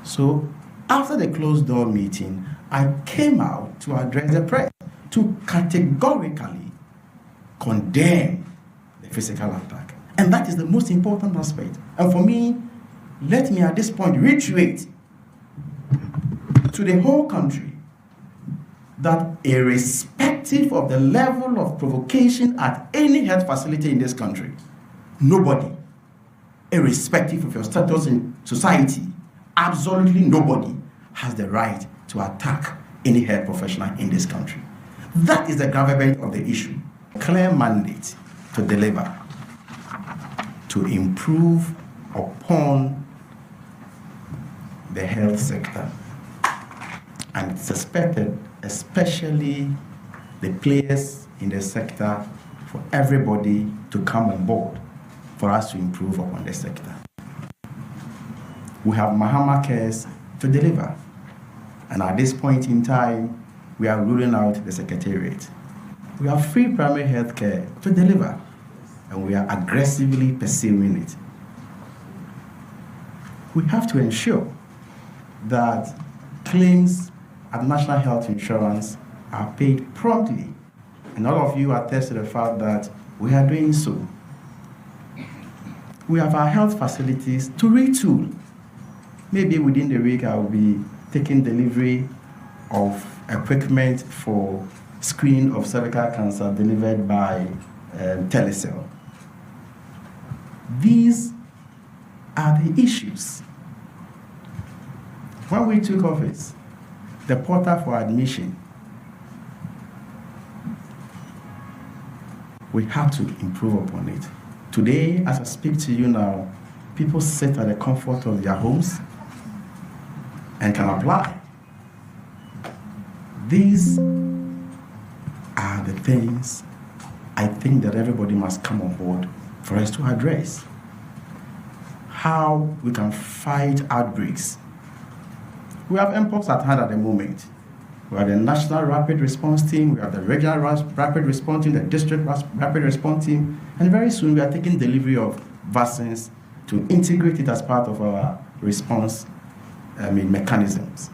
So after the closed door meeting, I came out to address the press to categorically condemn the physical attack. And that is the most important aspect. And for me, let me at this point reiterate to the whole country that irrespective of the level of provocation at any health facility in this country, nobody, irrespective of your status in society, absolutely nobody has the right to attack any health professional in this country. That is the gravamen of the issue. Clear mandate to deliver, to improve upon the health sector. And it's expected, especially the players in the sector, for everybody to come on board for us to improve upon the sector. We have Mahama Cares to deliver. And at this point in time, we are ruling out the secretariat. We have free primary health care to deliver, and we are aggressively pursuing it. We have to ensure that claims at National Health Insurance are paid promptly, and all of you attest to the fact that we are doing so. We have our health facilities to retool. Maybe within the week I will be taking delivery of equipment for screening of cervical cancer delivered by telecell. These are the issues. When we took office, the portal for admission, we have to improve upon it. Today, as I speak to you now, people sit at the comfort of their homes and can apply. These are the things I think that everybody must come on board for us to address. How we can fight outbreaks. We have MPOPs at hand at the moment. We have the National Rapid Response Team, we have the Regional Rapid Response Team, the District Rapid Response Team, and very soon we are taking delivery of vaccines to integrate it as part of our response mechanisms.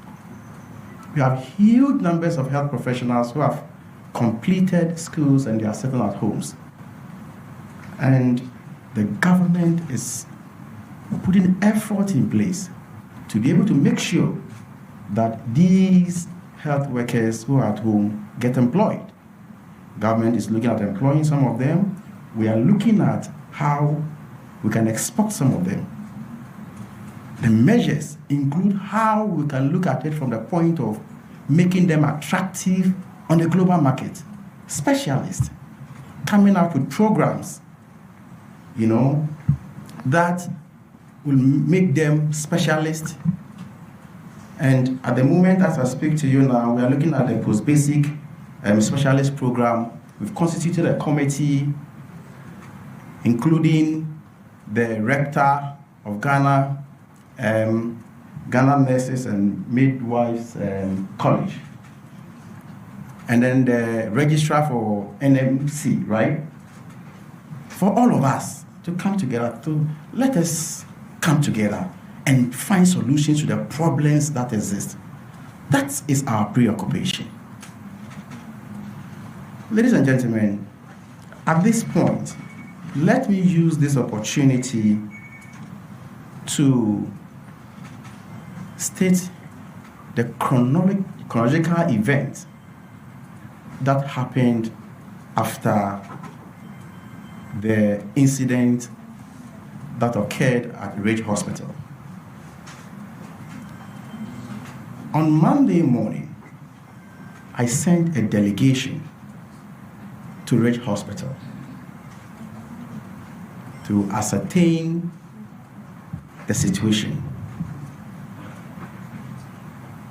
We have huge numbers of health professionals who have completed schools and they are settled at homes. And the government is putting effort in place to be able to make sure that these health workers who are at home get employed. Government is looking at employing some of them. We are looking at how we can export some of them. The measures include how we can look at it from the point of making them attractive on the global market. Specialists coming out with programs, that will make them specialists. And at the moment, as I speak to you now, we are looking at the post-basic specialist program. We've constituted a committee, including the rector of Ghana, Ghana Nurses and Midwives College, and then the registrar for NMC, right? For all of us to come together, to let us come together and find solutions to the problems that exist. That is our preoccupation. Ladies and gentlemen, at this point, let me use this opportunity to state the chronological event that happened after the incident that occurred at Ridge Hospital. On Monday morning, I sent a delegation to Ridge Hospital to ascertain the situation.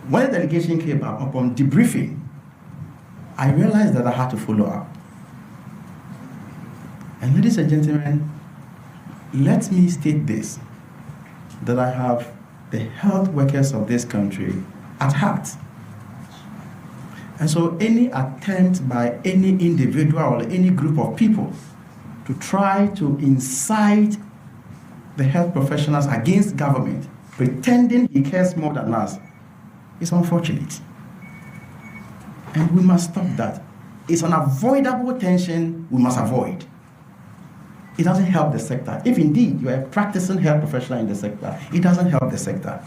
When the delegation came up, upon debriefing, I realized that I had to follow up. And ladies and gentlemen, let me state this, that I have the health workers of this country at heart. And so any attempt by any individual or any group of people to try to incite the health professionals against government pretending he cares more than us is unfortunate. And we must stop that. It's an avoidable tension we must avoid. It doesn't help the sector. If indeed you are a practicing health professional in the sector, it doesn't help the sector.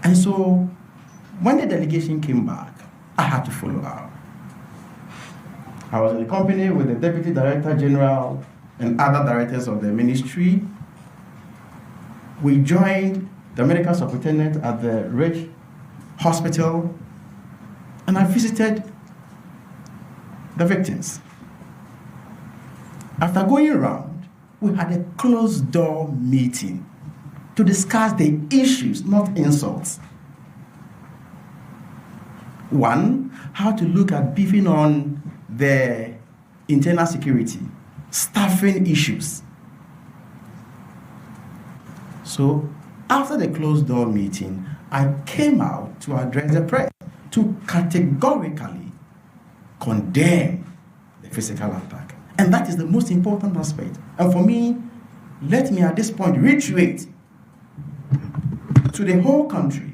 And so, when the delegation came back, I had to follow up. I was in the company with the Deputy Director General and other directors of the ministry. We joined the medical superintendent at the Rich Hospital, and I visited the victims. After going around, we had a closed-door meeting to discuss the issues, not insults. One, how to look at beefing on the internal security, staffing issues. So, after the closed-door meeting, I came out to address the press to categorically condemn the physical attack. And that is the most important aspect. And for me, let me at this point reiterate to the whole country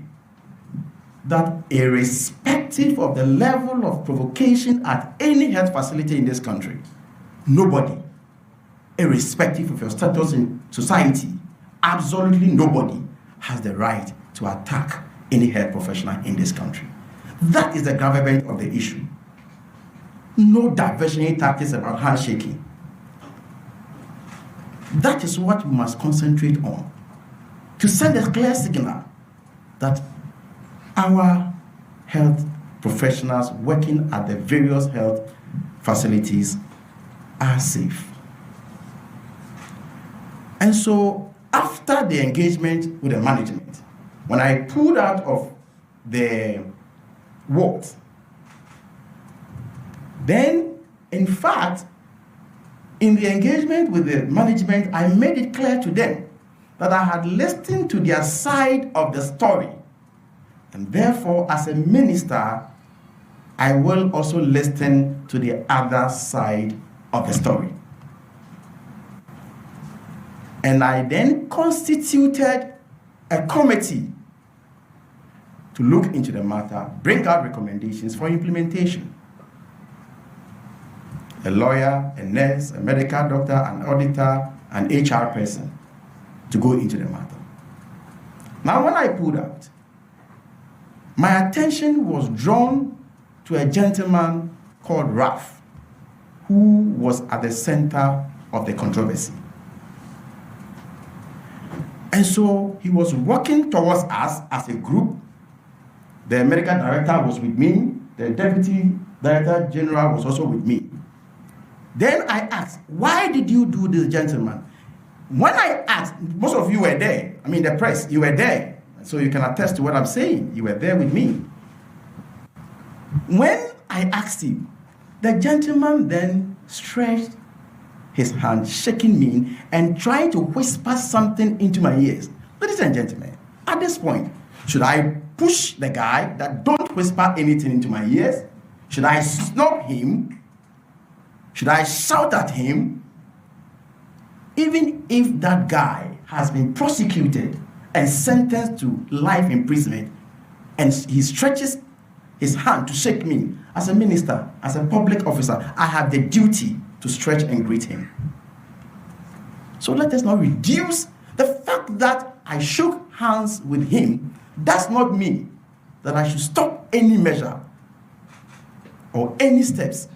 that irrespective of the level of provocation at any health facility in this country, nobody, irrespective of your status in society, absolutely nobody has the right to attack any health professional in this country. That is the gravamen of the issue. No diversionary tactics about handshaking. That is what we must concentrate on, to send a clear signal that our health professionals working at the various health facilities are safe. And so, after the engagement with the management, when I pulled out of the ward, then, in fact, in the engagement with the management, I made it clear to them that I had listened to their side of the story. And therefore, as a minister, I will also listen to the other side of the story. And I then constituted a committee to look into the matter, bring out recommendations for implementation. A lawyer, a nurse, a medical doctor, an auditor, an HR person to go into the matter. Now, when I pulled out, my attention was drawn to a gentleman called Ralph, who was at the center of the controversy. And so he was working towards us as a group. The medical director was with me. The deputy director general was also with me. Then I asked, why did you do this, gentleman? When I asked, most of you were there. I mean, the press, you were there. So you can attest to what I'm saying. You were there with me. When I asked him, the gentleman then stretched his hand, shaking me and trying to whisper something into my ears. Ladies and gentlemen, at this point, should I push the guy that don't whisper anything into my ears? Should I snub him? Should I shout at him? Even if that guy has been prosecuted and sentenced to life imprisonment, and he stretches his hand to shake me, as a minister, as a public officer, I have the duty to stretch and greet him. So let us not reduce the fact that I shook hands with him does not mean that I should stop any measure or any steps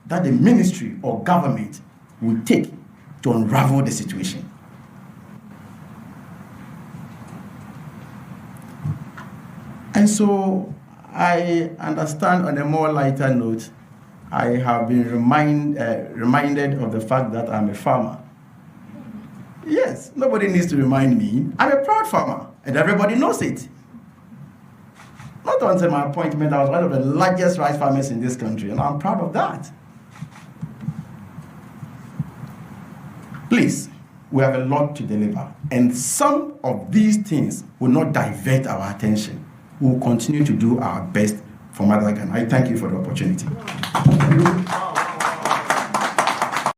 that the ministry or government will take to unravel the situation. And so I understand, on a more lighter note, I have been reminded of the fact that I'm a farmer. Yes, nobody needs to remind me. I'm a proud farmer, and everybody knows it. Not until my appointment, I was one of the largest rice farmers in this country, and I'm proud of that. Please, we have a lot to deliver, and some of these things will not divert our attention. We will continue to do our best for Mother Ghana. I thank you for the opportunity.